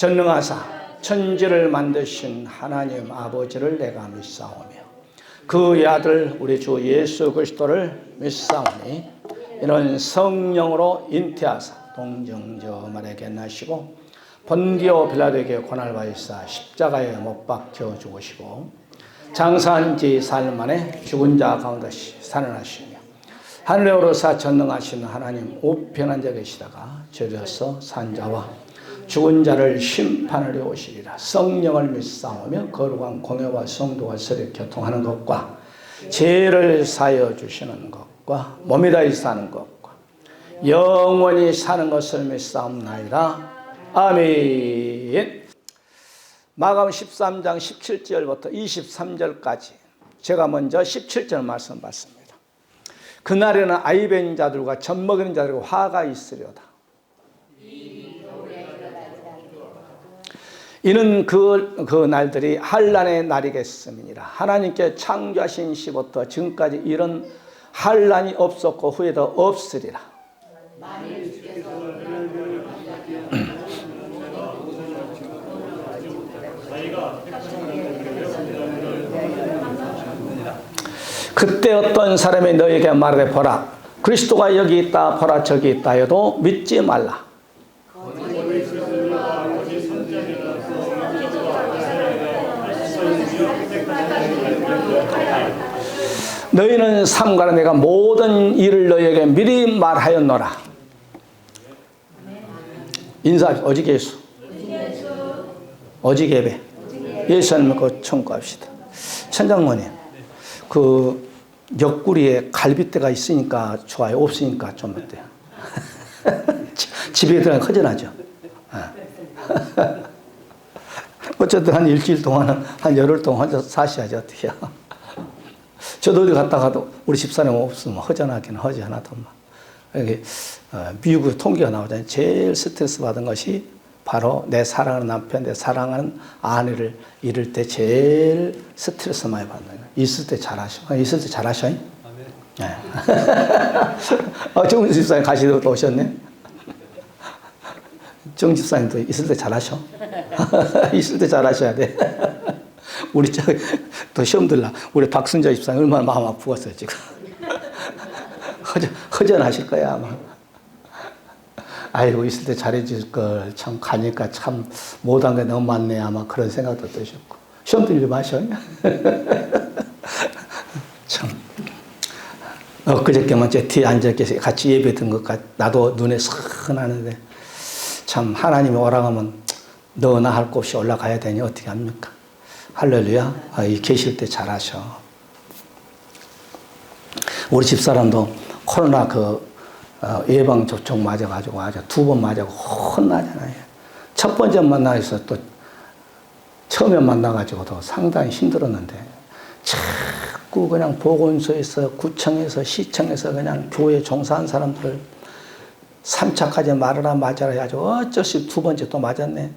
전능하사 천지를 만드신 하나님 아버지를 내가 믿사오며 그의 아들 우리 주 예수 그리스도를 믿사오니 이는 성령으로 잉태하사 동정저 말에게 나시고 본디오 빌라도에게 고난을 받으사 십자가에 못 박혀 죽으시고 장사한 지 사흘 만에 죽은 자 가운데서 살아나시며 하늘에 오르사 전능하신 하나님 우편한 자 계시다가 저리서 산 자와 죽은 자를 심판하려 오시리라. 성령을 믿사오며 거룩한 공회와 성도가 서로 교통하는 것과 죄를 사하여 주시는 것과 몸이 다시 사는 것과 영원히 사는 것을 믿사옵나이다. 아멘. 마가복음 13장 17절부터 23절까지 제가 먼저 17절 말씀 받습니다. 그날에는 아이벤 자들과 젖먹이는 자들과 화가 있으려다. 이는 그 날들이 환난의 날이겠음이니라. 하나님께 창조하신 시부터 지금까지 이런 환난이 없었고 후에도 없으리라. 그때 어떤 사람이 너에게 말하되 보라 그리스도가 여기 있다 보라 저기 있다 해도 믿지 말라. 너희는 삼가라 내가 모든 일을 너희에게 미리 말하였노라. 인사합시다. 오직 예수. 오직 예배. 예수 안 믿고 청구합시다. 천장모님, 그 옆구리에 갈빗대가 있으니까 좋아요. 없으니까 좀 어때요? 집에 들어가면 허전하죠. 어쨌든 한 일주일 동안은 한 열흘 동안 혼자 사셔야지 어떻게요. 저도 어디 갔다가도 우리 집사람 없으면 허전하긴 허전하더만. 미국의 통계가 나오잖아요. 제일 스트레스 받은 것이 바로 내 사랑하는 남편, 내 사랑하는 아내를 잃을 때 제일 스트레스 많이 받는 거예요. 있을 때 잘하셔. 있을 때 잘하셔. 네. 정지 집사님 가시도 오셨네. 정 집사님도 있을 때 잘하셔. 있을 때 잘하셔야 돼. 우리 또 시험 들라. 우리 박순자 집사님 얼마나 마음 아프겠어요 지금. 허전하실 거야 아마. 아이고 있을 때 잘해줄 걸 참 가니까 참 못한 게 너무 많네 아마 그런 생각도 드셨고. 시험 들지 마셔. 참. 엊그저께만 제 뒤에 앉아계시 같이 예배 든 것 같. 나도 눈에 선하는데 참 하나님이 오라가면 너나 할 것 없이 올라가야 되니 어떻게 합니까? 할렐루야. 계실 때 잘하셔. 우리 집사람도 코로나 예방접종 맞아가지고 아주 2번 맞아고 혼나잖아요. 첫 번째 만나서 또 처음에 만나가지고도 상당히 힘들었는데 자꾸 그냥 보건소에서 구청에서 시청에서 그냥 교회 종사한 사람들을 3차까지 맞아라 해가지고 어쩔 수 없이 2번째 또 맞았네.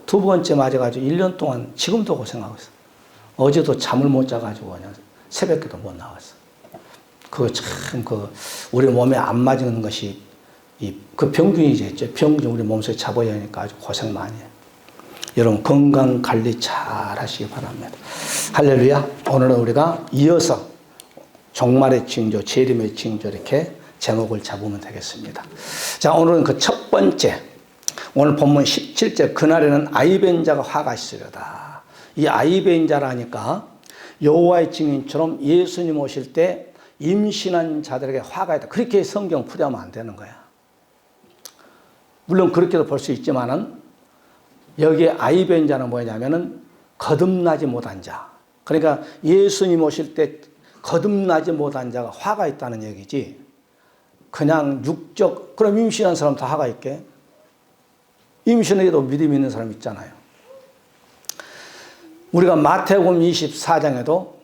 2번째 맞아가지고 1년 동안 지금도 고생하고 있어. 어제도 잠을 못 자가지고 그냥 새벽에도 못 나왔어. 우리 몸에 안 맞는 것이 그 병균이죠. 병균 우리 몸속에 잡아야 하니까 아주 고생 많이 해요. 여러분 건강 관리 잘 하시기 바랍니다. 할렐루야. 오늘은 우리가 이어서 종말의 징조, 재림의 징조 이렇게 제목을 잡으면 되겠습니다. 자, 오늘은 그 첫 번째, 오늘 본문 17절 그날에는 아이벤 자가 화가 있으려다. 이 아이벤 자라니까 여호와의 증인처럼 예수님 오실 때 임신한 자들에게 화가 있다. 그렇게 성경 풀이하면 안 되는 거야. 물론 그렇게도 볼 수 있지만은 여기에 아이벤 자는 뭐냐면은 거듭나지 못한 자. 그러니까 예수님 오실 때 거듭나지 못한 자가 화가 있다는 얘기지. 그냥 육적, 그럼 임신한 사람 다 화가 있게? 임신에도 믿음이 있는 사람 있잖아요. 우리가 마태복음 24장에도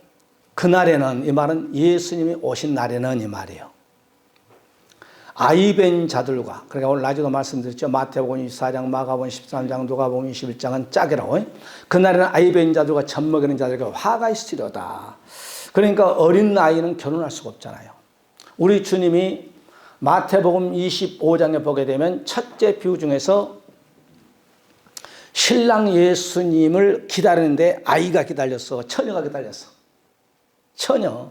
그날에는, 이 말은 예수님이 오신 날에는 이 말이에요. 아이벤 자들과, 그러니까 오늘 낮에도 말씀드렸죠. 마태복음 24장, 마가복음 13장, 누가복음 21장은 짝이라고. 그날에는 아이벤 자들과 젖먹이는 자들에게 화가 있으려다. 그러니까 어린 아이는 결혼할 수가 없잖아요. 우리 주님이 마태복음 25장에 보게 되면 첫째 비유 중에서 신랑 예수님을 기다리는데 아이가 기다렸어. 처녀가 기다렸어. 처녀.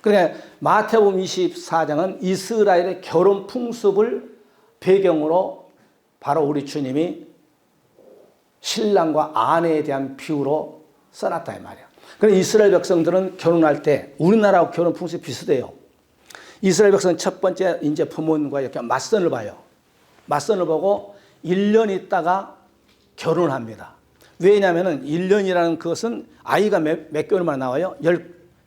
그러니까 마태복음 24장은 이스라엘의 결혼 풍습을 배경으로 바로 우리 주님이 신랑과 아내에 대한 비유로 써놨다 이 말이야. 그래서 이스라엘 백성들은 결혼할 때 우리나라하고 결혼 풍습이 비슷해요. 이스라엘 백성은 첫 번째 이제 부모님과 이렇게 맞선을 봐요. 맞선을 보고 1년 있다가 결혼을 합니다. 왜냐하면 1년이라는 것은 아이가 몇 개월만 나와요?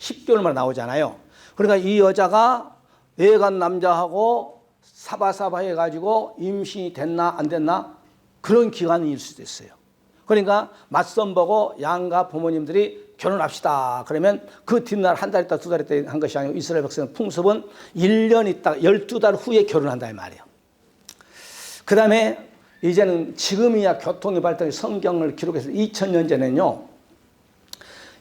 10개월만 나오잖아요. 그러니까 이 여자가 애간 남자하고 사바사바 해가지고 임신이 됐나 안 됐나 그런 기간일 수도 있어요. 그러니까 맞선 보고 양가 부모님들이 결혼합시다. 그러면 그 뒷날 한 달 있다 두 달 있다 한 것이 아니고 이스라엘 백성 풍습은 1년 있다가 12달 후에 결혼한다 이 말이에요. 그 다음에 이제는 지금이야 교통이 발달해 성경을 기록해서 2000년 전에는요.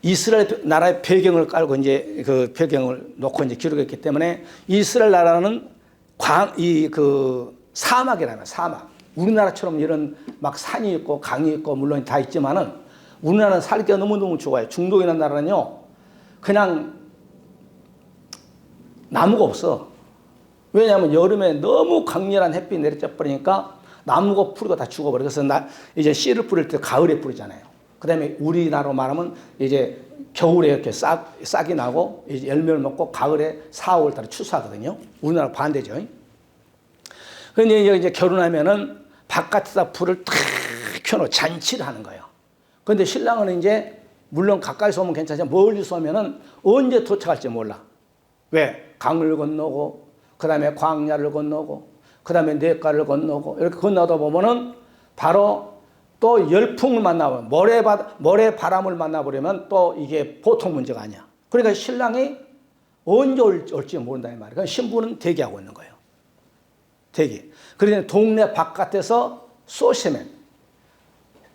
이스라엘 나라의 배경을 깔고 이제 그 배경을 놓고 이제 기록했기 때문에 이스라엘 나라는 사막이라면 사막. 우리나라처럼 이런 막 산이 있고 강이 있고 물론 다 있지만은 우리나라는 살기가 너무너무 좋아요. 중동이라는 나라는요. 그냥 나무가 없어. 왜냐하면 여름에 너무 강렬한 햇빛이 내리쬐 버리니까 나무가 풀이가 다 죽어버려. 그래서 이제 씨를 뿌릴 때 가을에 뿌리잖아요. 그 다음에 우리나라로 말하면 이제 겨울에 이렇게 싹이 나고 이제 열매를 먹고 가을에 4, 5월 달에 추수하거든요. 우리나라 반대죠. 그런데 이제 결혼하면은 바깥에다 불을 탁 켜놓고 잔치를 하는 거예요. 그런데 신랑은 이제 물론 가까이서 오면 괜찮지만 멀리서 오면은 언제 도착할지 몰라. 왜? 강을 건너고 그 다음에 광야를 건너고 그 다음에 냇가를 건너고 이렇게 건너다 보면은 바로 또 열풍을 만나면 모래 바람을 만나버리면 또 이게 보통 문제가 아니야. 그러니까 신랑이 언제 올지 모른다 이 말이야. 그러니까 신부는 대기하고 있는 거예요. 대기. 그러니 동네 바깥에서 소시맨.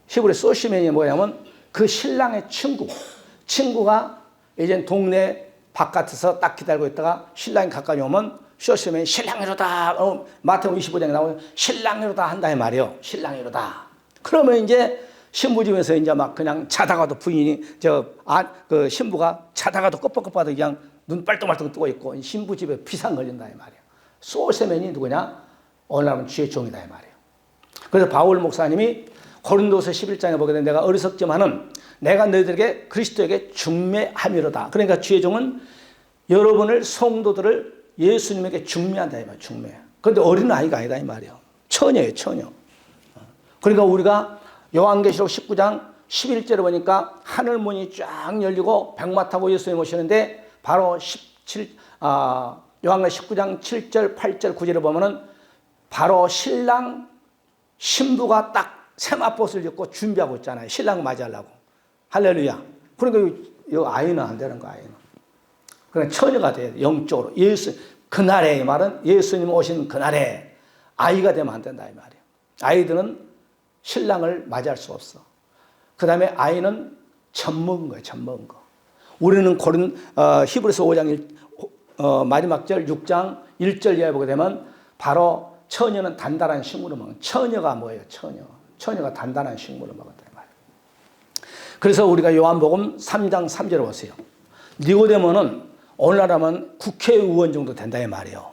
히브리 소시맨이 뭐냐면 그 신랑의 친구가 이제 동네 바깥에서 딱 기다리고 있다가 신랑이 가까이 오면 소시맨이 신랑이로다. 마태복음 25장에 나오면 신랑이로다 한다 이 말이에요. 신랑이로다. 그러면 이제 신부집에서 이제 막 그냥 자다가도 부인이 그 신부가 자다가도 껍벅껍벅하다 그냥 눈 빨똥빨똥 뜨고 있고 신부집에 비상 걸린다 이 말이에요. 소시맨이 누구냐? 오늘날은 주의 종이다 이 말이에요. 그래서 바울 목사님이 고린도서 11장에 보게 되면 내가 어리석지만은 내가 너희들에게 그리스도에게 중매함이로다. 그러니까 주의 종은 여러분을 성도들을 예수님에게 중매한다 이 말이에요. 중매. 그런데 어린 아이가 아니다 이 말이에요. 처녀예요, 처녀. 그러니까 우리가 요한계시록 19장 11절에 보니까 하늘 문이 쫙 열리고 백마 타고 예수님 오시는데 바로 요한계시록 19장 7절, 8절, 9절에 보면은 바로 신랑 신부가 딱 세마포스를 입고 준비하고 있잖아요. 신랑 맞이하려고. 할렐루야. 그러니까 이 아이는 안 되는 거야. 아이는. 그냥 처녀가 돼야 돼. 영적으로. 그날에 이 말은 예수님 오신 그날에 아이가 되면 안 된다 이 말이에요. 아이들은 신랑을 맞이할 수 없어. 그 다음에 아이는 젖먹은 거예요. 젖먹은 거. 우리는 히브리서 5장 마지막 절 6장 1절 이하에 보게 되면 바로 처녀는 단단한 식물을 먹는. 처녀가 뭐예요? 처녀가 단단한 식물을 먹었다 이 말이에요. 그래서 우리가 요한복음 3장 3절을 보세요. 니고데모는 오늘날 하면 국회의원 정도 된다 이 말이에요.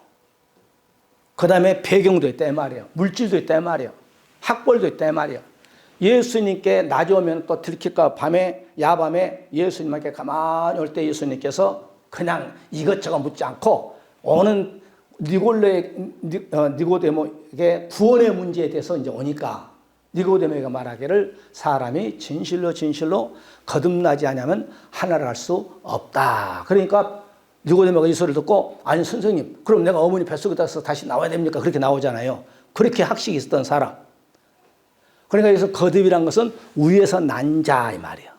그 다음에 배경도 있다 이 말이에요. 물질도 있다 이 말이에요. 학벌도 있다 이 말이에요. 예수님께 낮에 오면 또 들킬까 야밤에 예수님께 가만히 올 때 예수님께서 그냥 이것저것 묻지 않고 오는 니고데모에게 구원의 문제에 대해서 이제 오니까 니고데모가 말하기를 사람이 진실로 거듭나지 않으면 하나를 할 수 없다. 그러니까 니고데모가 이 소리를 듣고 아니 선생님 그럼 내가 어머니 뱃속에서 다시 나와야 됩니까? 그렇게 나오잖아요. 그렇게 학식이 있었던 사람. 그러니까 여기서 거듭이란 것은 위에서 난 자 이 말이에요.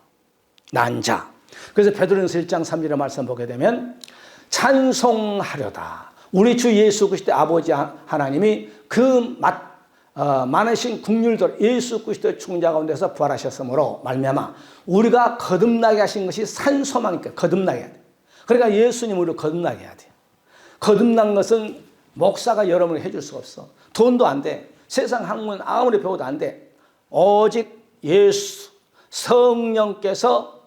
난 자. 그래서 베드로전서 1장 3절의 말씀 보게 되면 찬송하려다. 우리 주 예수 그리스도의 아버지 하나님이 그 많으신 국률들 예수 그리스도의 충자 가운데서 부활하셨으므로 말미암아 우리가 거듭나게 하신 것이 산소망이니까 거듭나게 해야 돼. 그러니까 예수님 우리를 거듭나게 해야 돼요. 거듭난 것은 목사가 여러분을 해줄 수가 없어. 돈도 안 돼. 세상 학문 아무리 배워도 안 돼. 오직 예수, 성령께서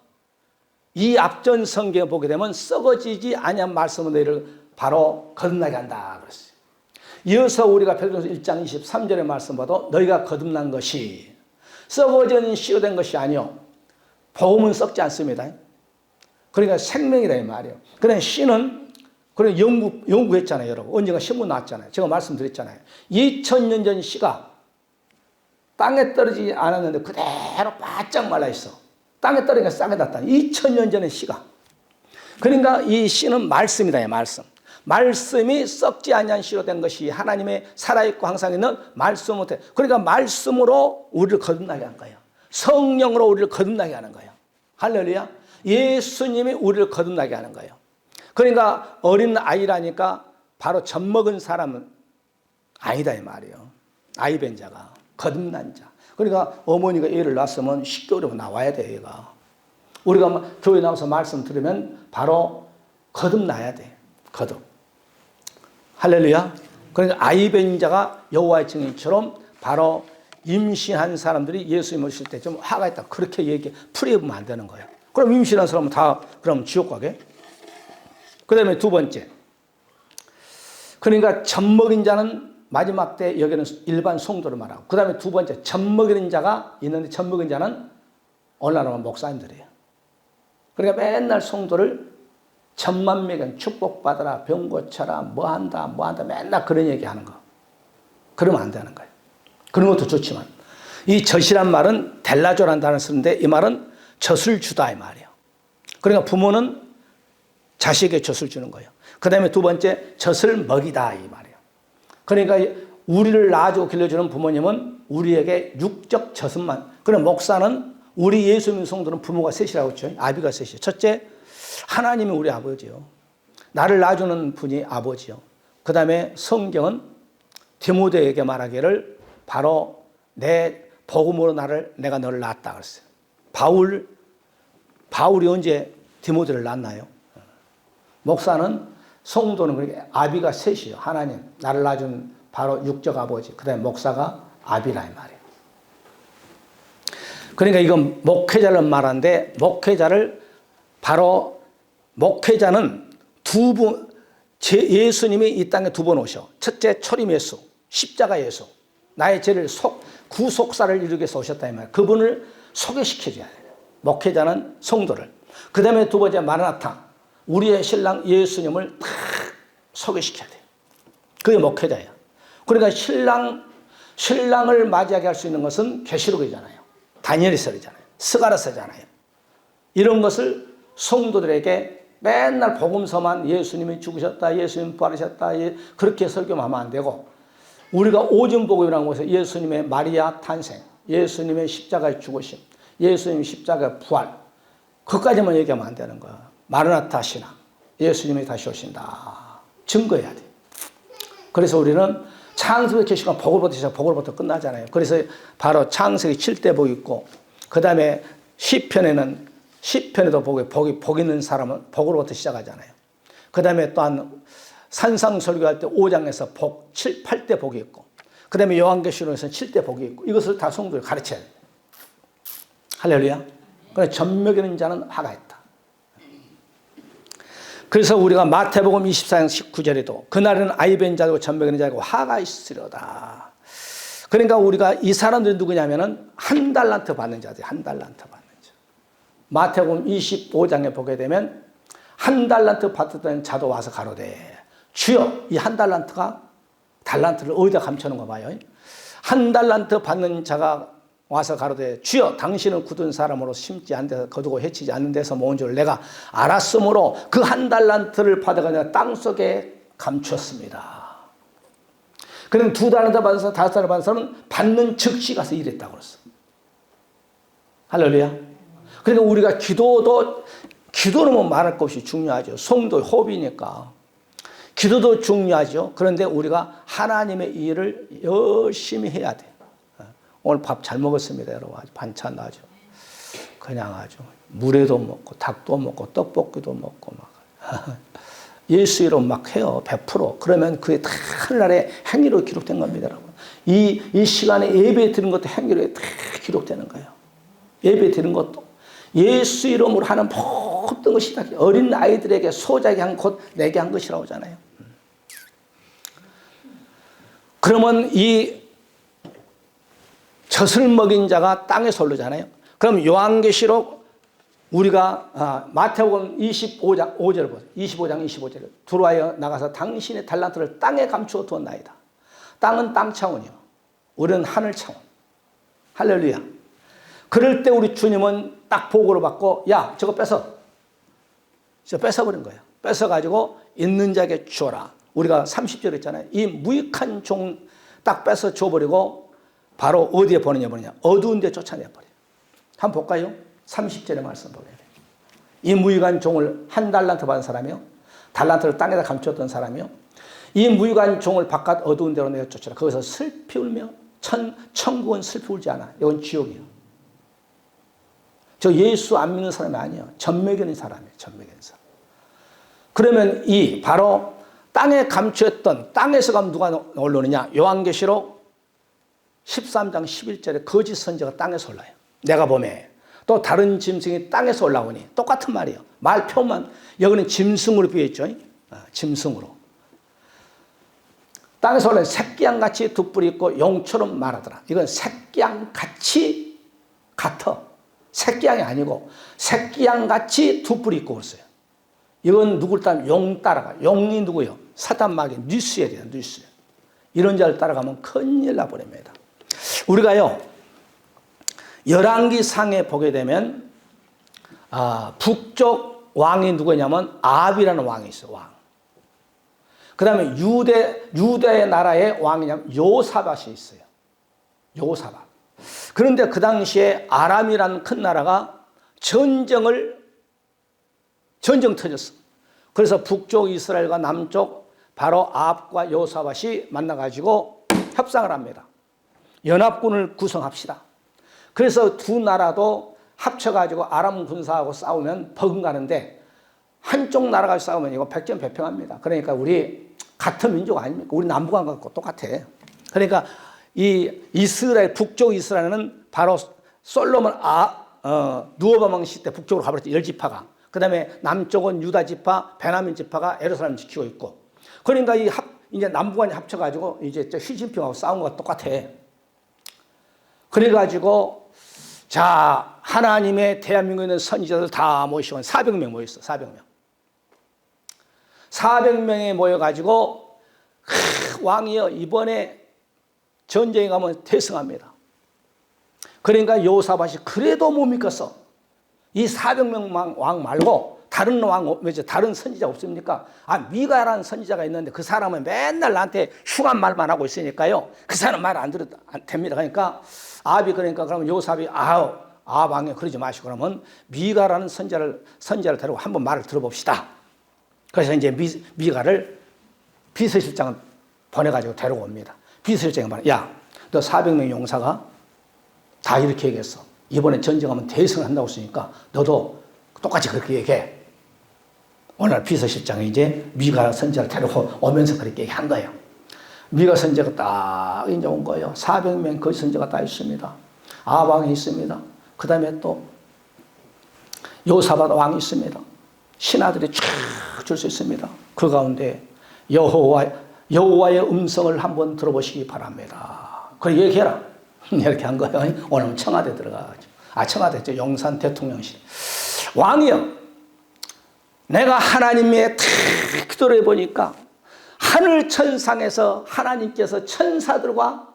이 앞전 성경에 보게 되면 썩어지지 아니한 말씀은 너희를 바로 거듭나게 한다 그랬어요. 이어서 우리가 베드로전서 1장 23절의 말씀 봐도 너희가 거듭난 것이 썩어진 씨로 된 것이 아니요 복음은 썩지 않습니다. 그러니까 생명이라 이 말이에요. 그러니까 씨는 그래 연구했잖아요, 여러분. 언젠가 신문 나왔잖아요. 제가 말씀드렸잖아요. 2000년 전 씨가 땅에 떨어지지 않았는데 그대로 바짝 말라 있어. 땅에 떨어지니까 싹이 났다. 2000년 전의 씨가. 그러니까 이 씨는 말씀이다, 이 말씀. 말씀이 썩지 아니한 씨로 된 것이 하나님의 살아있고 항상 있는 말씀으로 돼. 그러니까 말씀으로 우리를 거듭나게 한 거예요. 성령으로 우리를 거듭나게 하는 거예요. 할렐루야. 예수님이 우리를 거듭나게 하는 거예요. 그러니까 어린 아이라니까 바로 젖먹은 사람은 아니다 이 말이에요. 아이 뵌 자가 거듭난 자. 그러니까 어머니가 애를 낳았으면 10개월이면 나와야 돼 얘가. 우리가 교회 나와서 말씀 들으면 바로 거듭나야 돼. 거듭. 할렐루야. 그러니까 아이 뵌 자가 여호와의 증인처럼 바로 임신한 사람들이 예수님을 오실 때 좀 화가 있다. 그렇게 얘기 풀이해보면 안 되는 거예요. 그럼 임신한 사람은 다 그럼 지옥 가게? 그 다음에 두 번째. 그러니까 젖먹인 자는 마지막 때 여기는 일반 성도를 말하고 그 다음에 두 번째 젖먹이는 자가 있는데 젖먹인 자는 오늘날은 목사님들이에요. 그러니까 맨날 성도를 젖만 먹인 축복받아라 병 고쳐라 뭐한다 맨날 그런 얘기하는 거. 그러면 안 되는 거예요. 그런 것도 좋지만 이 젖이란 말은 델라조라는 단어를 쓰는데 이 말은 젖을 주다 이 말이에요. 그러니까 부모는 자식에게 젖을 주는 거예요. 그 다음에 두 번째 젖을 먹이다 이 말이에요. 그러니까 우리를 낳아주고 길러주는 부모님은 우리에게 육적 젖은만. 그럼 목사는 우리 예수 믿는 성도는 부모가 셋이라고 했죠. 아비가 셋이에요. 첫째 하나님이 우리 아버지요. 나를 낳아주는 분이 아버지요. 그 다음에 성경은 디모데에게 말하기를 바로 내 복음으로 내가 너를 낳았다 그랬어요. 바울이 언제 디모데를 낳았나요? 목사는 성도는 그렇게 아비가 셋이요. 하나님 나를 낳아준 바로 육적 아버지. 그 다음에 목사가 아비라 이 말이에요. 그러니까 이건 목회자를 말하는데 목회자는 예수님이 이 땅에 두 번 오셔. 첫째 초림 예수, 십자가 예수. 나의 죄를 구속사를 이루기 위해서 오셨다 이 말이에요. 그분을 소개시켜줘야 돼요. 목회자는 성도를. 그 다음에 두 번째 마라나타. 우리의 신랑 예수님을 다 소개시켜야 돼요. 그게 목회자예요. 그러니까 신랑을 맞이하게 할 수 있는 것은 계시록이잖아요. 다니엘서잖아요. 스가랴서잖아요. 이런 것을 성도들에게 맨날 복음서만 예수님이 죽으셨다, 예수님 부활하셨다 그렇게 설교하면 안 되고 우리가 오줌복음이라는 것에서 예수님의 마리아 탄생, 예수님의 십자가의 죽으심, 예수님의 십자가의 부활 그것까지만 얘기하면 안 되는 거야. 마르나타 신앙, 예수님이 다시 오신다. 증거해야 돼. 그래서 우리는 창세기 계시가 복으로부터 시작, 복으로부터 끝나잖아요. 그래서 바로 창세기 7대 복 있고 그 다음에 시편에도 복 있는 사람은 복으로부터 시작하잖아요. 그 다음에 또한 산상 설교할 때 5장에서 복 8대 복이 있고 그 다음에 요한계시록에서는 7대 복이 있고 이것을 다 성도를 가르쳐야 돼요. 할렐루야. 그래서 젖먹이는 자는 화가 있다. 그래서 우리가 마태복음 24장 19절에도 그날은 아이 뵌 자고 젖먹이는 자고 화가 있으려다. 그러니까 우리가 이 사람들이 누구냐면은 한 달란트 받는 자들, 한 달란트 받는 자. 마태복음 25장에 보게 되면 한 달란트 받았던 자도 와서 가로되 주여 이 한 달란트를 어디다 감춰놓은 거 봐요. 한 달란트 받는 자가 와서 가로되 주여 당신은 굳은 사람으로 심지 않은 데서 거두고 해치지 않는 데서 모은 줄 내가 알았으므로 그 한 달란트를 받아가 땅속에 감췄습니다. 그럼 2달란트 받은 사람 5달란트 받은 사람은 받는 즉시 가서 일했다고 그랬어. 할렐루야. 그러니까 우리가 기도는 뭐 말할 것이 중요하죠. 성도 호흡이니까 기도도 중요하죠. 그런데 우리가 하나님의 일을 열심히 해야 돼. 오늘 밥 잘 먹었습니다, 여러분. 아주 반찬 아주 그냥 아주 물회도 먹고 닭도 먹고 떡볶이도 먹고 막 예수 이름 막 해요. 100%. 그러면 그게 다 하늘날에 행위로 기록된 겁니다, 여러분. 이 시간에 예배 드린 것도 행위로 다 기록되는 거예요. 예배 드리는 것도 예수 이름으로 하는 모든 것이 다 어린 아이들에게 소자에게 한 곧 내게 한 것이라고 하잖아요. 그러면 이 젖을 먹인 자가 땅에서 오르잖아요. 그럼 요한계시록 우리가 마태복음 25장 5절을 보세요. 25장 25절을 들어와여 나가서 당신의 달란트를 땅에 감추어 두었나이다. 땅은 땅 차원이요, 우리는 하늘 차원. 할렐루야. 그럴 때 우리 주님은 딱 보고를 받고 야 저거 뺏어버린 거예요. 뺏어가지고 있는 자에게 주어라. 우리가 30절 했잖아요. 이 무익한 종 딱 뺏어 줘버리고 바로 어디에 보내냐 어두운 데 쫓아내버려요. 한번 볼까요? 30절의 말씀 보게 돼요. 이 무익한 종을 한 달란트 받은 사람이요, 달란트를 땅에다 감췄던 사람이요, 이 무익한 종을 바깥 어두운 데로 내쫓으라. 거기서 슬피 울며 천국은 슬피 울지 않아. 이건 지옥이에요. 저 예수 안 믿는 사람이 아니에요. 전매견인 사람이에요. 전매견인 사람. 그러면 이 바로 땅에 감추었던, 땅에서 가면 누가 올라오느냐? 요한계시록 13장 11절에 거짓 선지자가 땅에서 올라요. 내가 보매 또 다른 짐승이 땅에서 올라오니, 똑같은 말이에요. 말 표만, 여기는 짐승으로 비유했죠. 짐승으로. 땅에서 올라오니 새끼양같이 두 뿔이 있고 용처럼 말하더라. 이건 새끼양같이 같아. 새끼양이 아니고 새끼양같이 두 뿔이 있고 그랬어요. 이건 누구를 따르면 용 따라가. 용이 누구예요? 사단마귀 뉴스엘이에요. 뉴스엘. 이런 자를 따라가면 큰일 나버립니다. 우리가요 열왕기상에 보게 되면 북쪽 왕이 누구냐면 아합이라는 왕이 있어요. 왕. 그 다음에 유대의 나라의 왕이냐면 요사밧이 있어요. 요사밧. 그런데 그 당시에 아람이라는 큰 나라가 전쟁 터졌어. 그래서 북쪽 이스라엘과 남쪽 바로 아합과 요사밧이 만나가지고 협상을 합니다. 연합군을 구성합시다. 그래서 두 나라도 합쳐가지고 아람 군사하고 싸우면 버금가는데, 한쪽 나라가 싸우면 이거 백전백패합니다. 그러니까 우리 같은 민족 아닙니까? 우리 남북한 것과 똑같아. 그러니까 이 이스라엘, 북쪽 이스라엘은 바로 솔로몬 누호바망 시대 북쪽으로 가버렸죠. 10지파가. 그 다음에 남쪽은 유다 지파, 베냐민 지파가 예루살렘 지키고 있고. 그러니까 이제 남북한이 합쳐가지고 이제 시진핑하고 싸운 것과 똑같아. 그래가지고 자, 하나님의 대한민국에 있는 선지자들 다 모시고 400명 모였어. 400명. 400명이 모여가지고 왕이여 이번에 전쟁에 가면 대승합니다. 그러니까 요사밧이 그래도 못 믿겠어. 이 400명 왕 말고 다른 왕, 다른 선지자 없습니까? 미가라는 선지자가 있는데 그 사람은 맨날 나한테 흉한 말만 하고 있으니까요. 그 사람 말 안 들어도 됩니다. 그러니까 아합이 그러면 요사밧이 왕이 그러지 마시고 그러면 미가라는 선지자를 데리고 한번 말을 들어봅시다. 그래서 이제 미가를 비서실장을 보내가지고 데리고 옵니다. 비서실장이 말해, 야, 너 400명 용사가 다 이렇게 얘기했어. 이번에 전쟁하면 대승을 한다고 했으니까 너도 똑같이 그렇게 얘기해. 오늘 비서실장이 이제 미가 선지자를 데리고 오면서 그렇게 얘기한 거예요. 미가 선지자가 딱 이제 온 거예요. 400명 거짓 선지자가 다 있습니다. 아왕이 있습니다. 그 다음에 또 요사밧 왕이 있습니다. 신하들이 쫙 줄 수 있습니다. 그 가운데 여호와의 음성을 한번 들어보시기 바랍니다. 그래 얘기해라. 이렇게 한 거예요. 오늘 청와대 들어가가지고. 청와대죠. 용산 대통령실. 왕이여, 내가 하나님의 기도를 해보니까 하늘 천상에서 하나님께서 천사들과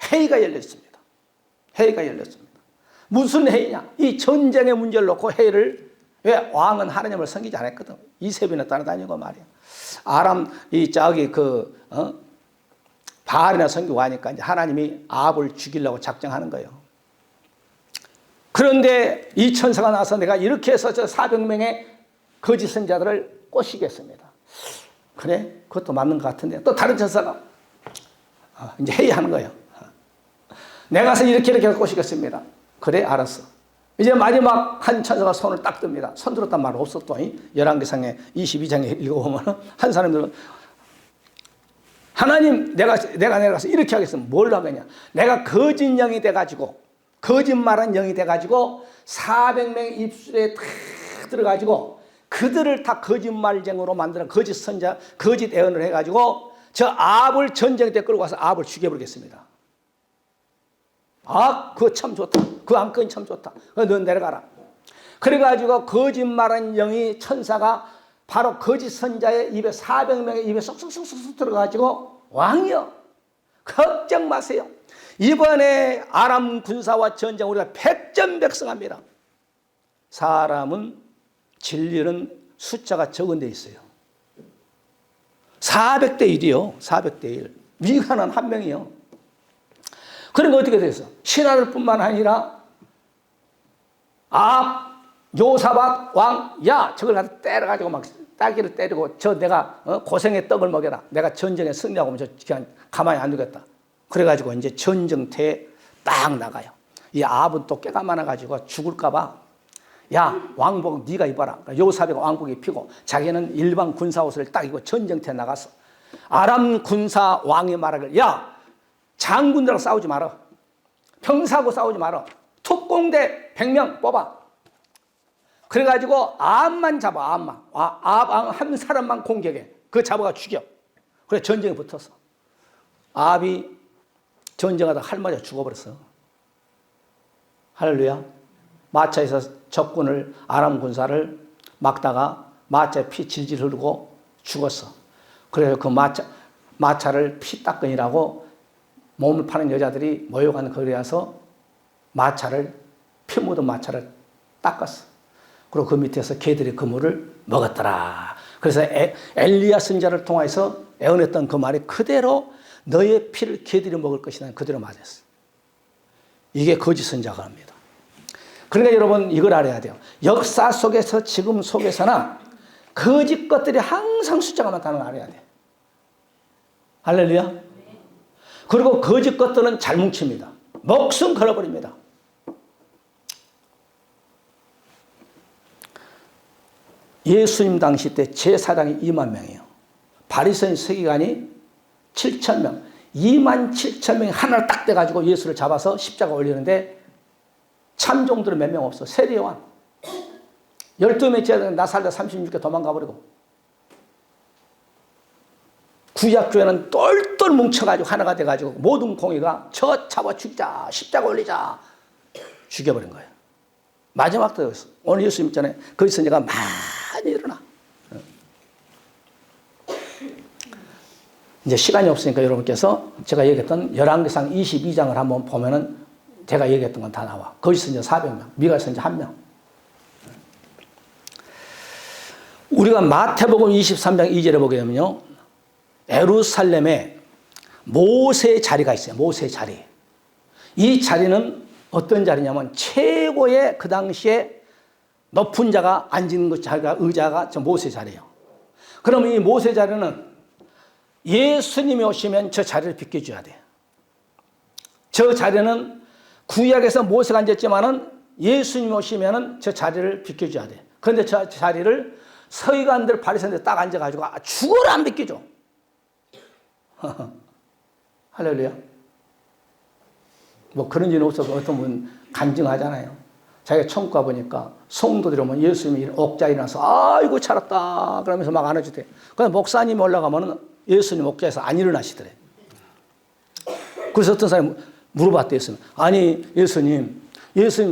회의가 열렸습니다. 회의가 열렸습니다. 무슨 회의냐? 이 전쟁의 문제를 놓고 회의를, 왜 왕은 하나님을 섬기지 않았거든. 이세빈에 따라다니고 말이야. 바알이나 섬기고 하니까 이제 하나님이 아합을 죽이려고 작정하는 거예요. 그런데 이 천사가 나서 내가 이렇게 해서 저 400명의 거짓 선자들을 꼬시겠습니다. 그래? 그것도 맞는 것 같은데. 또 다른 천사가 이제 회의하는 거예요. 내가 가서 이렇게 꼬시겠습니다. 그래, 알았어. 이제 마지막 한 천사가 손을 딱 듭니다. 손 들었단 말 없어 또. 열왕기상에 22장에 읽어보면 한 사람들은 내가 내려가서 이렇게 하겠으면 뭘 하겠냐. 내가 거짓 영이 돼가지고 거짓말한 영이 돼가지고 400명의 입술에 다 들어가지고 그들을 다 거짓말쟁으로 만들어 거짓 선자, 거짓 예언을 해가지고 저 아합을 전쟁 때 끌고 가서 아합을 죽여버리겠습니다. 아, 그거 참 좋다. 그 안건이 참 좋다. 너 내려가라. 그래가지고 거짓말한 영이 천사가 바로 거짓 선자의 입에 400명의 입에 쏙쏙쏙쏙 들어가지고 왕이요. 걱정 마세요. 이번에 아람 군사와 전쟁 우리가 백전백승합니다. 사람은 진리는 숫자가 적은 데 있어요. 400대 1이요. 400대 1. 위관은 한 명이요. 그러니까 어떻게 됐어? 신하들 뿐만 아니라 요사박 왕, 야, 저걸 갖다 때려가지고 막 따기를 때리고 저 내가 고생의 떡을 먹여라. 내가 전쟁에 승리하고 저 그냥 가만히 안 두겠다. 그래가지고 이제 전쟁터에 딱 나가요. 이 아합은 또 깨가 많아가지고 죽을까봐 야, 왕복 네가 입어라. 요사백 왕복 입히고 자기는 일반 군사 옷을 딱 입고 전쟁터에 나갔어. 아람 군사 왕이 말하길 야, 장군들하고 싸우지 마라. 병사하고 싸우지 마라. 특공대 100명 뽑아. 그래가지고 아합만 잡아. 아합 한 사람만 공격해. 그거 잡아가 죽여. 그래 전쟁에 붙었어. 아합이 전쟁하다 칼 맞아 죽어버렸어. 할렐루야. 마차에서 적군을 아람 군사를 막다가 마차에 피 질질 흐르고 죽었어. 그래서 그 마차를 피 닦으니라고 몸을 파는 여자들이 모여가는 거리에 와서 마차를 피 묻은 마차를 닦았어. 그리고 그 밑에서 개들이 그 물을 먹었더라. 그래서 엘리야 선지자를 통해서 애원했던 그 말이 그대로 너의 피를 개들이 먹을 것이다. 그대로 맞았어. 이게 거짓 선지자가 합니다. 그러니까 여러분 이걸 알아야 돼요. 역사 속에서 지금 속에서나 거짓 것들이 항상 숫자가 많다는 걸 알아야 돼. 할렐루야. 그리고 거짓 것들은 잘 뭉칩니다. 목숨 걸어버립니다. 예수님 당시 때 제사장이 2만 명이에요. 바리새인 서기관이 7천 명. 2만 7천 명이 하나를 딱 떼가지고 예수를 잡아서 십자가 올리는데 참종들은 몇 명 없어. 세례요한 12명째 제사장 나 살다 36개 도망가버리고 구약교회는 똘똘 뭉쳐가지고 하나가 돼가지고 모든 공의가 저 잡아 죽이자 십자가 올리자 죽여버린 거예요. 마지막 때였어. 오늘 예수 믿잖아요. 거기서 선지자가 많이 일어나. 이제 시간이 없으니까 여러분께서 제가 얘기했던 열왕기상 22장을 한번 보면은 제가 얘기했던 건 다 나와. 거기서 이제 400명, 미가에서 이제 1명. 우리가 마태복음 23장 2절에 보게 되면요. 예루살렘에 모세의 자리가 있어요. 모세의 자리. 이 자리는 어떤 자리냐면 최고의 그 당시에 높은 자가 앉은 그 자리가 의자가 저 모세의 자리예요. 그러면 이 모세의 자리는 예수님이 오시면 저 자리를 비켜줘야 돼요. 저 자리는 구약에서 모세가 앉았지만은 예수님이 오시면은 저 자리를 비켜줘야 돼요. 그런데 저 자리를 서기관들 바리새인들 딱 앉아가지고 죽어라 안 비켜줘. 할렐루야. 뭐 그런 일은 없어서 어떤 분 간증하잖아요. 자기가 천국 가보니까 성도들이 오면 예수님이 옥자에 일어나서 아이고 살았다 그러면서 막 안아주대. 그런데 목사님이 올라가면 예수님 옥자에서 안 일어나시더래. 그래서 어떤 사람이 물어봤대. 아니 예수님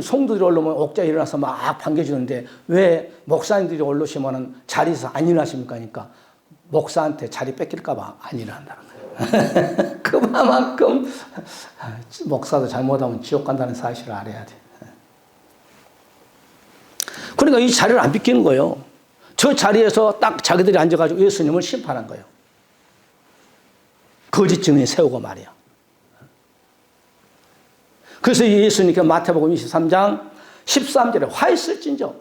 성도들이 올라오면 옥자에 일어나서 막 반겨주는데 왜 목사님들이 올라오시면 자리에서 안 일어나십니까? 그러니까 목사한테 자리 뺏길까 봐 안 일어난다는 거예요. 그만큼 목사도 잘못하면 지옥 간다는 사실을 알아야 돼. 그러니까 이 자리를 안 비키는 거예요. 저 자리에서 딱 자기들이 앉아가지고 예수님을 심판한 거예요. 거짓 증인 세우고 말이야. 그래서 예수님께서 마태복음 23장 13절에 화 있을진저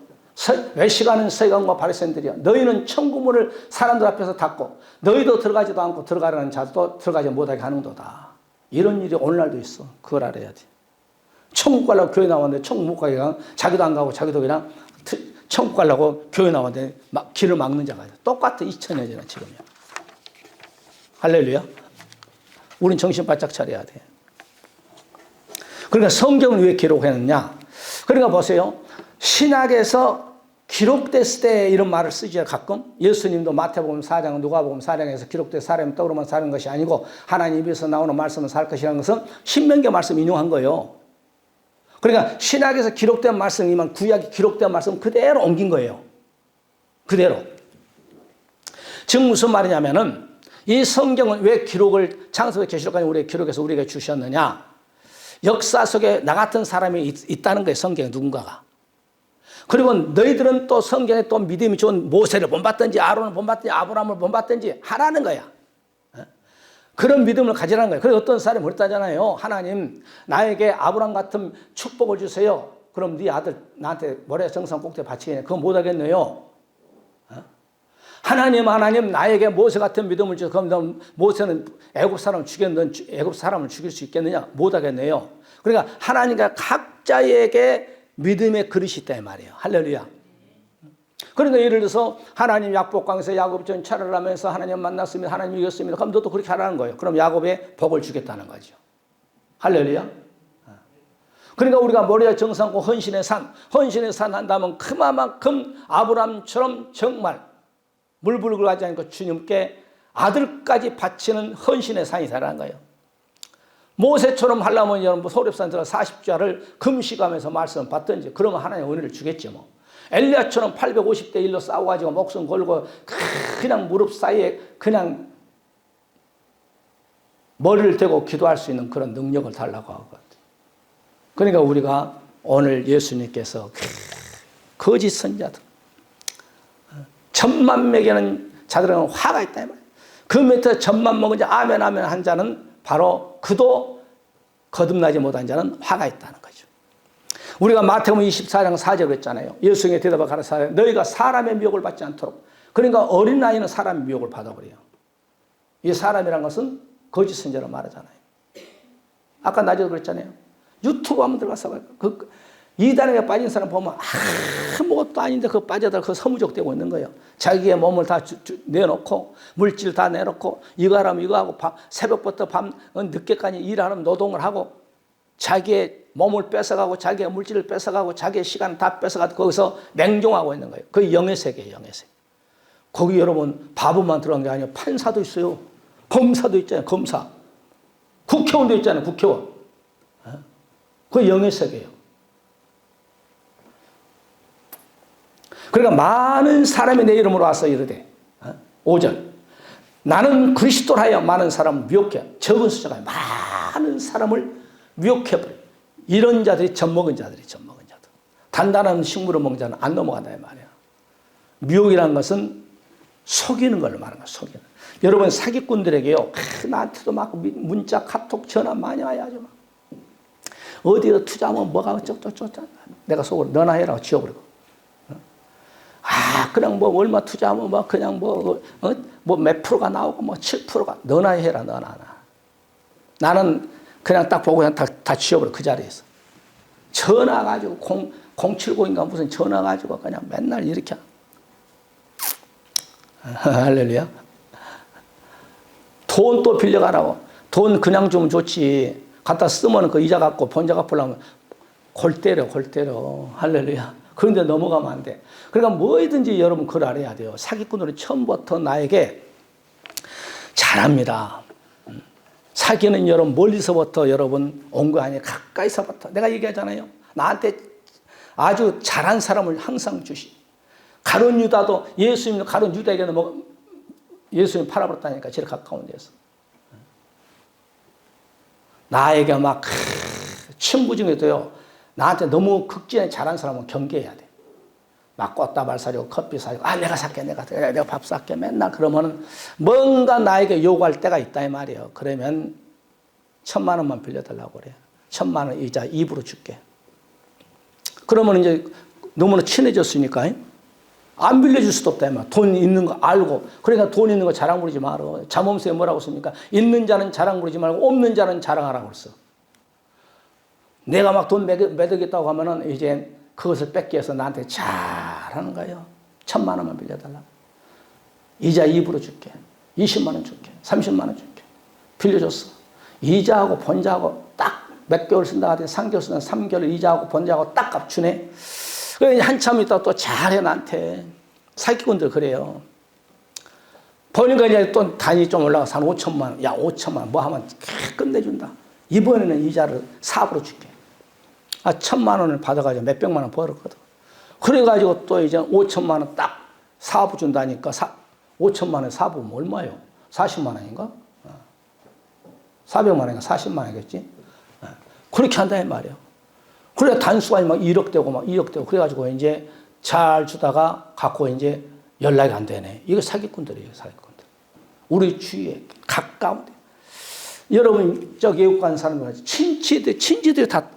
외식하는 서기관과 바리새인들이여 너희는 천국문을 사람들 앞에서 닫고 너희도 들어가지도 않고 들어가려는 자도 들어가지 못하게 하는도다. 이런 일이 오늘날도 있어. 그걸 알아야 돼. 천국 가려고 교회 나왔는데 천국 못 가게 하면 자기도 안 가고 자기도 그냥 천국 가려고 교회 나왔는데 막 길을 막는 자가 있어. 똑같아 2000년이나 지금이야. 할렐루야. 우린 정신 바짝 차려야 돼. 그러니까 성경을 왜 기록했느냐? 그러니까 보세요. 신약에서 기록됐을 때 이런 말을 쓰죠. 가끔 예수님도 마태복음 4장, 누가복음 4장에서 기록된 사람이 떡으로만 사는 것이 아니고 하나님 입에서 나오는 말씀은 살 것이라는 것은 신명기 말씀 인용한 거예요. 그러니까 신약에서 기록된 말씀이면 구약에 기록된 말씀 그대로 옮긴 거예요. 그대로. 즉 무슨 말이냐면은 이 성경은 왜 기록을 창세기 계시록까지 우리에게 기록해서 우리에게 주셨느냐? 역사 속에 나 같은 사람이 있다는 거예요. 성경에 누군가가. 그리고 너희들은 또 성경에 또 믿음이 좋은 모세를 본받든지 아론을 본받든지 아브라함을 본받든지 하라는 거야. 그런 믿음을 가지라는 거예요. 그래서 어떤 사람이 그랬다잖아요. 하나님 나에게 아브라함 같은 축복을 주세요. 그럼 네 아들 나한테 모래 정상 꼭대기 바치겠네. 그거 못하겠네요. 하나님 나에게 모세 같은 믿음을 주세요. 그럼 모세는 애굽 사람을 죽였는 애굽 사람을 죽일 수 있겠느냐? 못하겠네요. 그러니까 하나님과 각자에게 믿음의 그릇이 있다 이 말이에요. 할렐루야. 그러니까 예를 들어서 하나님 약복강에서 야곱 전 차를 하면서 하나님 만났습니다. 하나님 이겼습니다. 그럼 너도 그렇게 하라는 거예요. 그럼 야곱의 복을 주겠다는 거죠. 할렐루야. 그러니까 우리가 모리아 정상고 헌신의 산 한다면 그만큼 아브라함처럼 정말 물불을 하지 않고 주님께 아들까지 바치는 헌신의 산이다라는 거예요. 모세처럼 하려면 여러분 소렙산 들어 40자를 금식하면서 말씀 받든지 그러면 하나님 은혜를 주겠죠 뭐. 엘리야처럼 850대 1로 싸워가지고 목숨 걸고 그냥 무릎 사이에 그냥 머리를 대고 기도할 수 있는 그런 능력을 달라고 하거든요. 그러니까 우리가 오늘 예수님께서 거짓 선자들 1000만 먹이는 자들은 화가 있다 이 말이에요. 그 밑에 1000만 먹은 자 아멘 한 자는 바로 그도 거듭나지 못한 자는 화가 있다는 거죠. 우리가 마태복음 24장 4절 했잖아요. 예수님께 대답하여 가라사대 너희가 사람의 미혹을 받지 않도록. 그러니까 어린아이는 사람의 미혹을 받아버려요. 이 사람이란 것은 거짓 선자로 말하잖아요. 아까 낮에도 그랬잖아요. 유튜브 한번 들어가서 이단에 빠진 사람 보면 아무것도 아닌데 그 빠져들 그 서무적되고 있는 거예요. 자기의 몸을 다 내놓고 물질 다 내놓고 이거 하라면 이거 하고 새벽부터 밤 늦게까지 일하는 노동을 하고 자기의 몸을 뺏어가고 자기의 물질을 뺏어가고 자기의 시간을 다 뺏어가고 거기서 맹종하고 있는 거예요. 그게 영의 세계예요. 영의 세계. 거기 여러분 바보만 들어간 게 아니에요. 판사도 있어요. 검사도 있잖아요. 검사. 국회의원도 있잖아요. 국회의원. 그게 영의 세계예요. 그러니까 많은 사람이 내 이름으로 와서 이르되 5절 나는 그리스도를 하여 많은 사람을 미혹해 적은 숫자가 많은 사람을 미혹해버려. 이런 자들이 젖먹은 자들이 젖먹은 자들. 단단한 식물을 먹는 자는 안 넘어간다 이 말이야. 미혹이라는 것은 속이는 걸 말하는 거야. 속이는. 여러분 사기꾼들에게요. 나한테도 막 문자 카톡 전화 많이 와야죠. 어디에 투자하면 뭐가 어쩌고 내가 속으로 너나 해라고 지워버리고. 그냥 뭐 얼마 투자하면 뭐 그냥 뭐 몇 프로가 나오고 뭐 7%가 너나 해라 너나. 나는 그냥 딱 보고 그냥 다 지워버려 그 자리에서. 전화 가지고 070인가 무슨 전화 가지고 그냥 맨날 이렇게. 할렐루야. 돈 또 빌려가라고. 돈 그냥 주면 좋지. 갖다 쓰면 그 이자 갚고 본자 갚으려면 골 때려. 할렐루야. 그런데 넘어가면 안 돼. 그러니까 뭐든지 여러분 그걸 알아야 돼요. 사기꾼들은 처음부터 나에게 잘합니다. 사기는 여러분 멀리서부터 여러분 온 거 아니에요. 가까이서부터. 내가 얘기하잖아요. 나한테 아주 잘한 사람을 항상 주시. 가룟 유다도 예수님 가룟 유다에게는 뭐 예수님 팔아버렸다니까 제일 가까운 데서. 나에게 막 친구 중에도요. 나한테 너무 극진에 잘한 사람은 경계해야 돼. 막 꽃다발 사주고 커피 사주고 내가 살게 내가 밥 살게 맨날 그러면은 뭔가 나에게 요구할 때가 있다 이 말이에요. 그러면 1000만 원만 빌려달라고 그래. 1000만 원 이자 입으로 줄게. 그러면 이제 너무나 친해졌으니까 안 빌려줄 수도 없다 이 말. 돈 있는 거 알고. 그러니까 돈 있는 거 자랑 부리지 마라. 잠언서에 뭐라고 씁니까? 있는 자는 자랑 부리지 말고 없는 자는 자랑하라고 그랬어. 내가 막 돈 매덕겠다고 하면은 이제 그것을 뺏기 위해서 나한테 잘하는 거예요. 1000만 원만 빌려달라. 이자 입으로 줄게. 20만 원 줄게. 30만 원 줄게. 빌려줬어. 이자하고 본자하고 딱 몇 개월 쓴다 하더니 3개월 쓴다 3개월 이자하고 번자하고 딱 값주네. 그래 한참 있다 또 잘해 나한테. 사기꾼들 그래요. 보니까 이제 또 단위 좀 올라가서 한 5천만 원. 야 5천만 원 뭐 하면 끝내준다. 이번에는 이자를 4% 줄게. 1,000만 원을 받아가지고 몇백만 원 벌었거든. 그래가지고 또 이제 5천만 원 딱 사부 준다니까 5천만 원 사부면 얼마요? 40만 원인가? 400만 원인가 40만 원이겠지? 그렇게 한다는 말이에요. 그래 단수가 막 1억 되고 막 2억 되고 그래가지고 이제 잘 주다가 갖고 이제 연락이 안 되네. 이거 사기꾼들이에요, 사기꾼들. 우리 주위에 가까운 데. 여러분 저기 외국 간 사람들 친지들이 다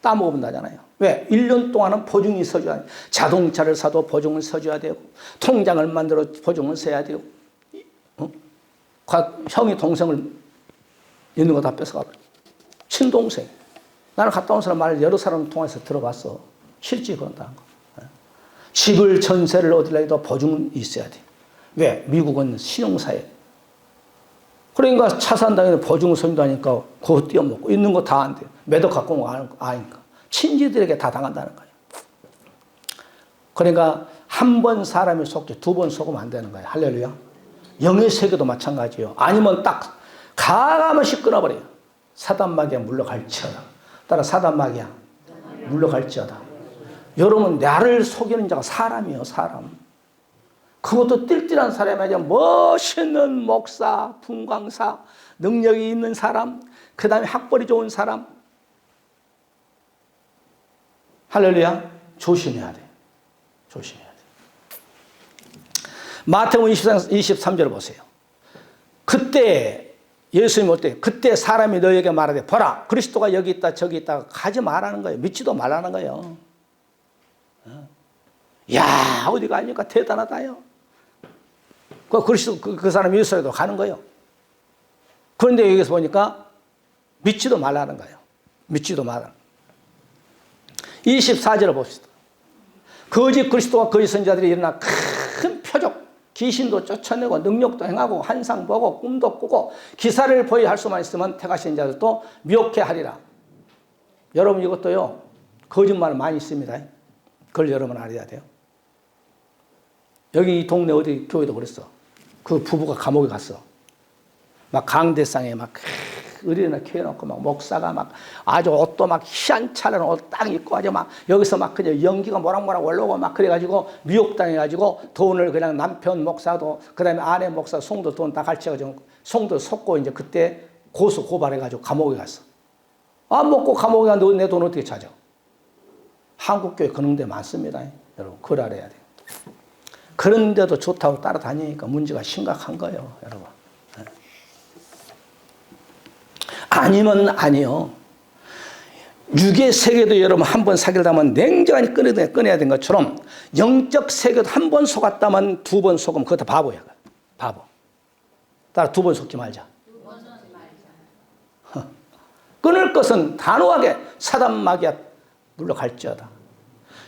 따먹어본다잖아요. 왜? 1년 동안은 보증이 서줘야 돼. 자동차를 사도 보증을 서줘야 되고 통장을 만들어 보증을 써야 되고 형이 동생을 있는 거 다 뺏어가 버려. 친동생. 나는 갔다 온 사람 말 여러 사람 통해서 들어봤어. 실제 그런다는 거. 집을 전세를 어디라도 보증은 있어야 돼. 왜? 미국은 신용사회. 그러니까 차 산다고 보증을 서준다니까 그거 띄어먹고 있는 거 다 안 돼. 매도 갖고 온 거 아니까. 친지들에게 다 당한다는 거예요. 그러니까 한 번 사람이 속지 두 번 속으면 안 되는 거예요. 할렐루야. 영의 세계도 마찬가지예요. 아니면 딱 가감없이 끊어버려요. 사단마귀야 물러갈지어다. 따라 사단마귀야 물러갈지어다. 여러분 나를 속이는 자가 사람이에요. 사람. 그것도 띨띨한 사람이 아니라 멋있는 목사, 분광사, 능력이 있는 사람, 그 다음에 학벌이 좋은 사람. 할렐루야. 조심해야 돼. 조심해야 돼. 마태복음 23절을 보세요. 그때 예수님이 올 때 그때 사람이 너에게 말하되 보라 그리스도가 여기 있다 저기 있다 가지 말라는 거예요. 믿지도 말라는 거예요. 야 어디 가니까 대단하다요. 그리스도 그 사람이 예수에도 가는 거예요. 그런데 여기서 보니까 믿지도 말라는 거예요. 믿지도 말라. 24절을 봅시다. 거짓 그리스도와 거짓 선지자들이 일어나 큰 표적 귀신도 쫓아내고 능력도 행하고 환상 보고 꿈도 꾸고 기사를 보여 할 수만 있으면 택하신 자들도 미혹해 하리라. 여러분 이것도요 거짓말 많이 있습니다. 그걸 여러분 알아야 돼요. 여기 이 동네 어디 교회도 그랬어. 그 부부가 감옥에 갔어. 막 강대상에 막 의리나 키워놓고 막 목사가 막 아주 옷도 막 희한찬란 옷 딱 입고 아주 막 여기서 막 그냥 연기가 모락모락 올라오고 막 그래가지고 미혹당해가지고 돈을 그냥 남편 목사도 그다음에 아내 목사 송도 돈 다 갈취해가지고 송도 속고 이제 그때 고소 고발해가지고 감옥에 갔어. 안 먹고 감옥에 갔는데 내 돈 어떻게 찾아? 한국교회 그런 데 많습니다. 여러분 그걸 알아야 돼요. 그런데도 좋다고 따라다니니까 문제가 심각한 거예요. 여러분. 아니면 아니요. 육의 세계도 여러분 한 번 사귀다면 냉정하게 끊어야 된 것처럼 영적 세계도 한 번 속았다면 두 번 속으면 그것도 바보야. 바보. 따라 두 번 속지 말자. 끊을 것은 단호하게 사단마귀야 물러갈지어다.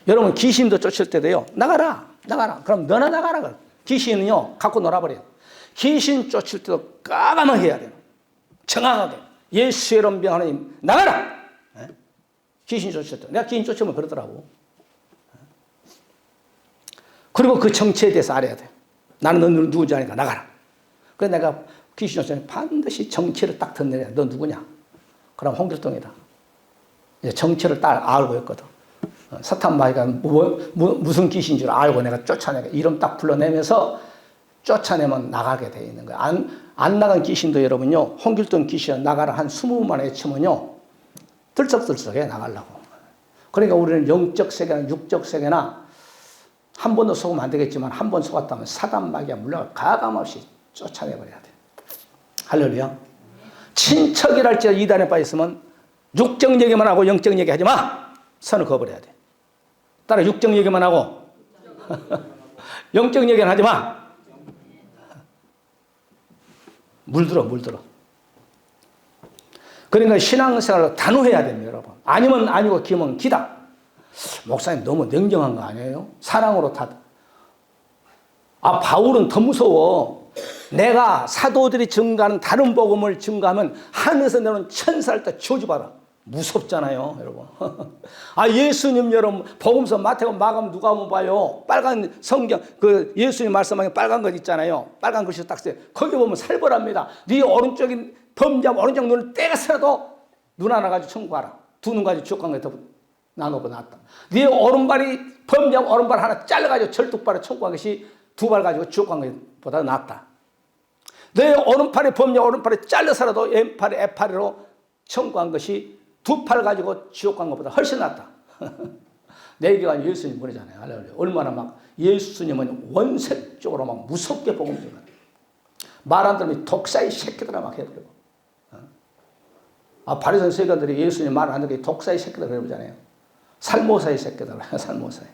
여러분 귀신도 쫓을 때도요. 나가라. 나가라. 그럼 너나 나가라. 귀신은요. 갖고 놀아버려요. 귀신 쫓을 때도 까감하게 해야 돼요. 정확하게. 예수의 이름 하나님 나가라. 귀신 쫓았다. 내가 귀신 쫓으면 그러더라고. 그리고 그 정체에 대해서 알아야 돼. 나는 너 누군지 아니까 나가라. 그래서 내가 귀신 쫓으면 반드시 정체를 딱 듣느냐. 너 누구냐? 그럼 홍길동이다. 이제 정체를 딱 알고 있거든. 사탄마귀가 무슨 귀신인 줄 알고 내가 쫓아내가 이름 딱 불러내면서 쫓아내면 나가게 돼 있는 거야. 안 나간 귀신도 여러분요. 홍길동 귀신 나가라 한 20번 외치면요. 들썩들썩해 나가려고. 그러니까 우리는 영적 세계나 육적 세계나 한 번도 속으면 안 되겠지만 한 번 속았다면 사단마귀가 물러가 가감없이 쫓아내버려야 돼. 할렐루야. 친척이랄지 이단에 빠졌으면 육적 얘기만 하고 영적 얘기 하지 마. 선을 그어버려야 돼. 따라 육적 얘기만 하고 영적 얘기는 하지 마. 물들어. 그러니까 신앙생활을 단호해야 됩니다, 여러분. 아니면 아니고 기면 기다. 목사님 너무 냉정한 거 아니에요? 사랑으로 다. 바울은 더 무서워. 내가 사도들이 증가하는 다른 복음을 증가하면 하늘에서 내려온 천사를 다 저주받아. 무섭잖아요, 여러분. 아, 예수님 여러분, 복음서, 마태복음, 마가복음, 누가복음 봐요. 빨간 성경, 그 예수님 말씀하는 빨간 것 있잖아요. 빨간 글씨 딱 써요. 거기 보면 살벌합니다. 네 오른쪽인 범죄하고 오른쪽 눈을 떼서라도 눈 하나 가지고 천국 가라. 두 눈 가지고 지옥 가는 게 더 나노보다 낫다. 네 오른발이 범죄하고 오른발 하나 잘라가지고 절뚝발에 천국 가는 것이 두 발 가지고 지옥 가는 것보다 낫다. 내 오른팔이 범죄 오른팔이 잘려서라도 왼팔이 애팔이로 천국 간 것이 두 팔 가지고 지옥 간 것보다 훨씬 낫다. 내 얘기가 예수님 보내잖아요. 할렐루야. 얼마나 막 예수님은 원색적으로 막 무섭게 복음 전하는 말 안 들으면 독사의 새끼들아 막 해버리고. 아, 바리새인 세관들이 예수님 말 안 듣게 독사의 새끼들 그러잖아요. 살모사의 새끼들, 살모사의.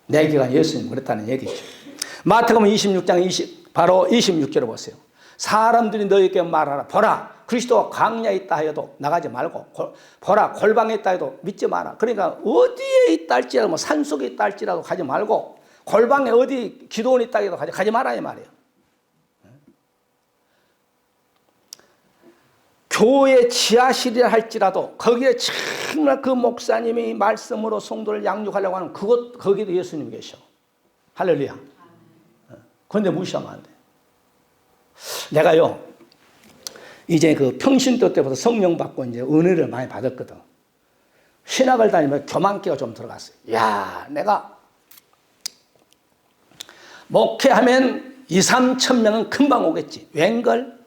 내 얘기가 예수님 그랬다는 얘기죠. 마태복음 26장 바로 26절을 보세요. 사람들이 너에게 말하라. 보라, 그리스도가 광야에 있다 하여도 나가지 말고, 보라, 골방에 있다 해도 믿지 마라. 그러니까 어디에 있다 할지라도, 뭐 산속에 있다 할지라도 가지 말고, 골방에 어디 기도원이 있다 해도 가지 마라 이 말이에요. 교회 지하실이라 할지라도 거기에 정말 그 목사님이 말씀으로 성도를 양육하려고 하는 거기도 예수님이 계셔. 할렐루야. 그런데 무시하면 안 돼. 내가요, 이제 그 평신도 때부터 성령 받고 이제 은혜를 많이 받았거든. 신학을 다니면 교만기가 좀 들어갔어요. 야, 내가 목회하면 2, 3천 명은 금방 오겠지. 웬걸?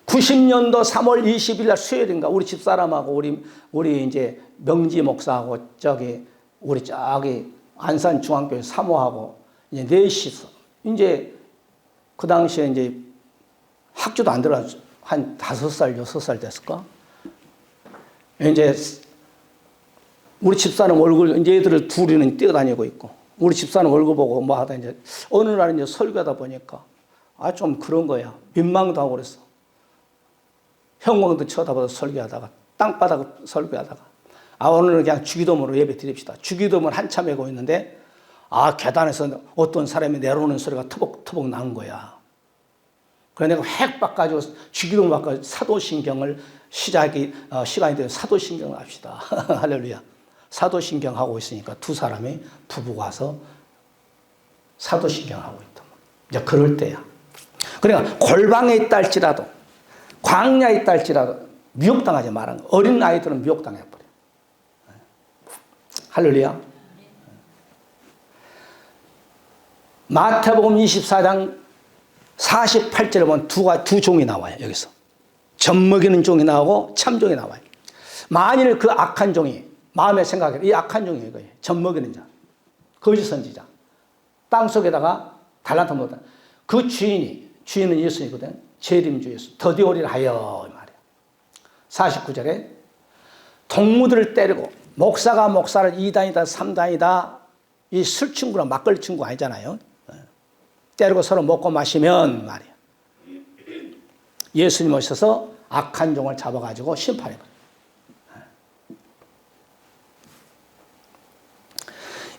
90년도 3월 20일 날 수요일인가 우리 집사람하고 우리 이제 명지 목사하고 우리 저기 안산 중앙교회 사모하고 이제 넷이서 이제 그 당시에 이제 학교도 안 들어갔죠. 한 5살, 6살 됐을까? 이제 우리 집사람 얼굴, 이제 애들을 둘이는 뛰어다니고 있고, 우리 집사람 얼굴 보고 뭐 하다 이제 어느 날 이제 설교하다 보니까 좀 그런 거야. 민망도 하고 그랬어. 형광도 쳐다보다 설교하다가, 땅바닥 설교하다가, 오늘은 그냥 주기도문으로 예배 드립시다. 주기도문 한참 하고 있는데, 계단에서 어떤 사람이 내려오는 소리가 터벅터벅 나는 거야. 그래서 내가 획 바꿔가지고 주기도문 바꿔 사도신경을 시간이 되면 사도신경을 합시다. 할렐루야. 사도신경 하고 있으니까 두 사람이 부부가 와서 사도신경 하고 있다. 이제 그럴 때야. 그러니까 골방에 있다 할지라도, 광야에 있다 할지라도 미혹당하지 말라는 거야. 어린 아이들은 미혹당해버려. 할렐루야. 마태복음 24장 48절에 보면 두 종이 나와요. 여기서 젖먹이는 종이 나오고 참종이 나와요. 만일 그 악한 종이 마음에 생각해, 이 악한 종이 이거예요. 젖먹이는 자, 거짓 선지자, 땅속에다가 달란트 못한 그 주인은 예수님이거든. 재림주 예수, 더디오리를 하여 이 말이에요. 49절에 동무들을 때리고, 목사가 목사를 2단이다 3단이다 이 술 친구랑 막걸리 친구 아니잖아요. 때리고 서로 먹고 마시면 말이야. 예수님 오셔서 악한 종을 잡아가지고 심판해버려요.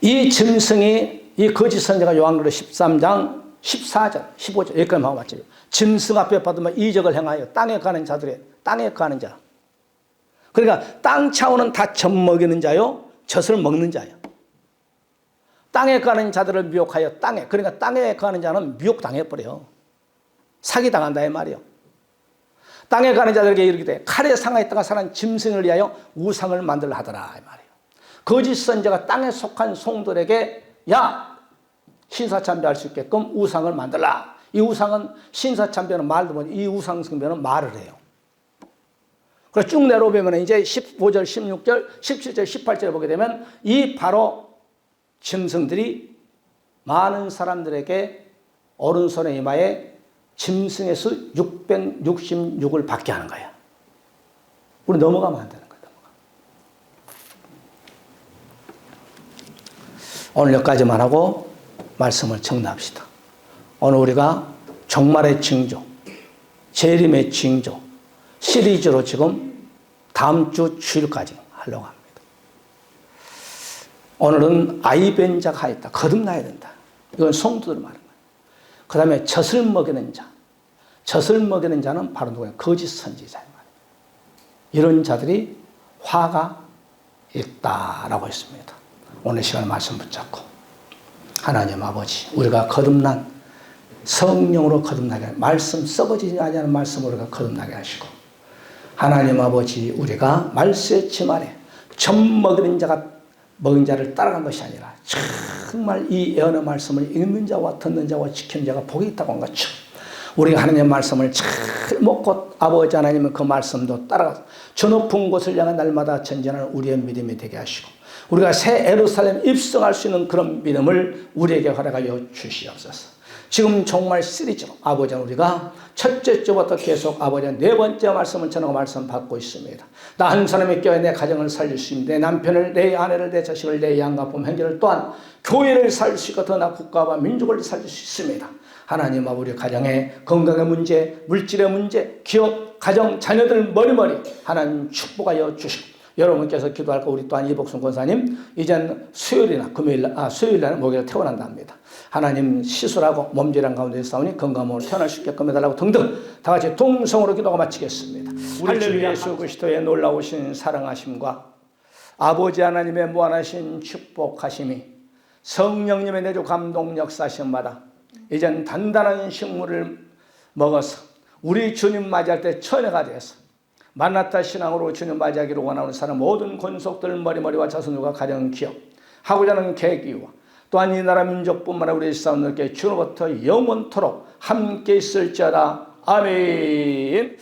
이 짐승이, 이 거짓 선지자가 요한계시록 13장 14절 15절 여기까지 하고 맞죠. 짐승 앞에 받으면 이적을 행하여 땅에 가는 자. 그러니까 땅 차원은 다 젖먹이는 자요, 젖을 먹는 자요. 땅에 가는 자들을 미혹하여 그러니까 땅에 가는 자는 미혹당해버려. 사기당한다 이 말이요. 땅에 가는 자들에게 이르게 돼. 칼에 상하였다가 살아난 짐승을 위하여 우상을 만들라 하더라 이 말이에요. 거짓 선지자가 땅에 속한 종들에게 신사참배할 수 있게끔 우상을 만들라. 이 우상은 신사참배는 말도 못해. 이 우상 숭배는 말을 해요. 그래서 쭉 내려오면 이제 15절, 16절, 17절, 18절에 보게 되면 이 바로 짐승들이 많은 사람들에게 오른손의 이마에 짐승의 수 666을 받게 하는 거야. 우리 넘어가면 안 되는 거야. 오늘 여기까지만 하고 말씀을 정리합시다. 오늘 우리가 종말의 징조, 재림의 징조 시리즈로 지금 다음 주 주일까지 하려고 합니다. 오늘은 아이벤자가 하였다. 거듭나야 된다. 이건 성도들 말하는 거예요. 그 다음에 젖을 먹이는 자. 젖을 먹이는 자는 바로 누구예요? 거짓 선지자예요. 이런 자들이 화가 있다라고 했습니다. 오늘 시간 말씀 붙잡고 하나님 아버지, 우리가 거듭난 성령으로 거듭나게, 말씀 썩어지지 아니하는 말씀으로 우리가 거듭나게 하시고, 하나님 아버지, 우리가 말세의 침 아래 젖 먹이는 자가 먹은 자를 따라간 것이 아니라 정말 이 예언의 말씀을 읽는 자와 듣는 자와 지키는 자가 복이 있다고 한 것처럼, 우리가 하나님의 말씀을 잘 먹고 아버지 하나님은 그 말씀도 따라가서 저 높은 곳을 향해 날마다 전진하는 우리의 믿음이 되게 하시고, 우리가 새 예루살렘 입성할 수 있는 그런 믿음을 우리에게 허락하여 주시옵소서. 지금 정말 시리즈로 아버지, 우리가 첫째 주부터 계속 아버지 네 번째 말씀을 전하고 말씀 받고 있습니다. 나 한 사람의 교회 내 가정을 살릴 수 있는, 내 남편을, 내 아내를, 내 자식을, 내 양가품 형제를, 또한 교회를 살릴 수 있고 더나 국가와 민족을 살릴 수 있습니다. 하나님 아버지, 우리 가정의 건강의 문제, 물질의 문제, 기업, 가정, 자녀들 머리머리 하나님 축복하여 주시고, 여러분께서 기도할까 우리 또한 이복순 권사님 이젠 수요일이나 수요일날 목요일에 퇴원한답니다. 하나님 시술하고 몸질환 가운데 싸우니 건강으로 태어날 수 있게끔 해달라고 등등 다 같이 동성으로 기도가 마치겠습니다. 우리 주 예수 그리스도의 놀라우신 사랑하심과 아버지 하나님의 무한하신 축복하심이 성령님의 내주 감동 역사하심마다 이젠 단단한 식물을 먹어서 우리 주님 맞이할 때 처녀가 되어서 만나타 신앙으로 주님 맞이하기를 원하는 사람 모든 권속들 머리머리와 자손들과 가정 기업 하고자 하는 계기와 또한 이 나라 민족뿐만 아니라 우리 사람들께 주로부터 영원토록 함께 있을지어다. 아멘.